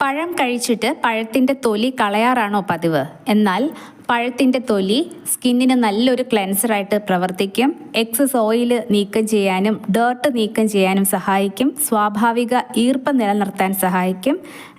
പഴം കഴിച്ചിട്ട് പഴത്തിൻ്റെ തൊലി കളയാറാണോ പതിവ്? എന്നാൽ പഴത്തിൻ്റെ തൊലി സ്കിന്നിന് നല്ലൊരു ക്ലെൻസറായിട്ട് പ്രവർത്തിക്കും. എക്സസ് ഓയിൽ നീക്കം ചെയ്യാനും ഡേർട്ട് നീക്കം ചെയ്യാനും സഹായിക്കും. സ്വാഭാവിക ഈർപ്പം നിലനിർത്താൻ സഹായിക്കും.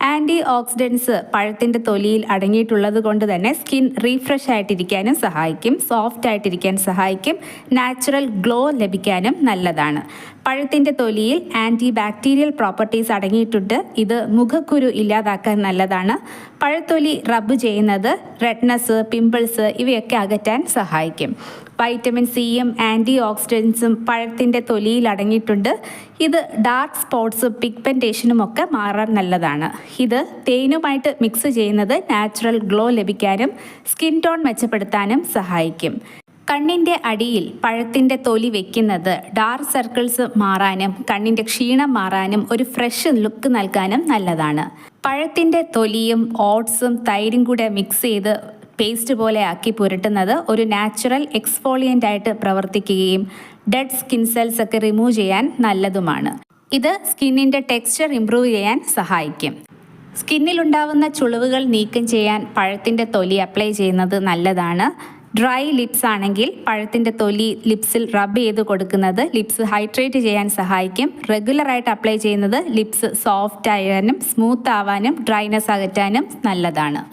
ആൻറ്റി ഓക്സിഡൻസ് പഴത്തിൻ്റെ തൊലിയിൽ അടങ്ങിയിട്ടുള്ളത് കൊണ്ട് തന്നെ സ്കിൻ റീഫ്രഷ് ആയിട്ടിരിക്കാനും സഹായിക്കും. സോഫ്റ്റ് ആയിട്ടിരിക്കാൻ സഹായിക്കും. നാച്ചുറൽ ഗ്ലോ ലഭിക്കാനും നല്ലതാണ്. പഴത്തിൻ്റെ തൊലിയിൽ ആൻറ്റി ബാക്ടീരിയൽ പ്രോപ്പർട്ടീസ് അടങ്ങിയിട്ടുണ്ട്. ഇത് മുഖക്കുരു ഇല്ലാതാക്കാൻ നല്ലതാണ്. പഴത്തൊലി റബ്ബ് ചെയ്യുന്നത് റെഡ്നസ്, പിമ്പിൾസ് ഇവയൊക്കെ അകറ്റാൻ സഹായിക്കും. വൈറ്റമിൻ സിയും ആൻറ്റി ഓക്സിഡൻസും പഴത്തിൻ്റെ തൊലിയിൽ അടങ്ങിയിട്ടുണ്ട്. ഇത് ഡാർക്ക് സ്പോട്ട്സും പിഗ്മെൻറ്റേഷനും ഒക്കെ മാറാൻ നല്ലതാണ്. ഇത് തേനുമായിട്ട് മിക്സ് ചെയ്യുന്നത് നാച്ചുറൽ ഗ്ലോ ലഭിക്കാനും സ്കിൻ ടോൺ മെച്ചപ്പെടുത്താനും സഹായിക്കും. കണ്ണിൻ്റെ അടിയിൽ പഴത്തിൻ്റെ തൊലി വെക്കുന്നത് ഡാർക്ക് സർക്കിൾസ് മാറാനും കണ്ണിൻ്റെ ക്ഷീണം മാറാനും ഒരു ഫ്രഷ് ലുക്ക് നൽകാനും നല്ലതാണ്. പഴത്തിൻ്റെ തൊലിയും ഓട്സും തൈരും കൂടെ മിക്സ് ചെയ്ത് പേസ്റ്റ് പോലെ ആക്കി പുരട്ടുന്നത് ഒരു നാച്ചുറൽ എക്സ്ഫോളിയൻ്റ് ആയിട്ട് പ്രവർത്തിക്കുകയും ഡെഡ് സ്കിൻ സെൽസ് ഒക്കെ റിമൂവ് ചെയ്യാൻ നല്ലതുമാണ്. ഇത് സ്കിന്നിൻ്റെ ടെക്സ്ചർ ഇംപ്രൂവ് ചെയ്യാൻ സഹായിക്കും. സ്കിന്നിലുണ്ടാവുന്ന ചുളിവുകൾ നീക്കം ചെയ്യാൻ പഴത്തിൻ്റെ തൊലി അപ്ലൈ ചെയ്യുന്നത് നല്ലതാണ്. ഡ്രൈ ലിപ്സ് ആണെങ്കിൽ പഴത്തിൻ്റെ തൊലി ലിപ്സിൽ റബ്ബ് ചെയ്ത് കൊടുക്കുന്നത് ലിപ്സ് ഹൈഡ്രേറ്റ് ചെയ്യാൻ സഹായിക്കും. റെഗുലറായിട്ട് അപ്ലൈ ചെയ്യുന്നത് ലിപ്സ് സോഫ്റ്റ് ആകാനും സ്മൂത്ത് ആവാനും ഡ്രൈനെസ് അകറ്റാനും നല്ലതാണ്.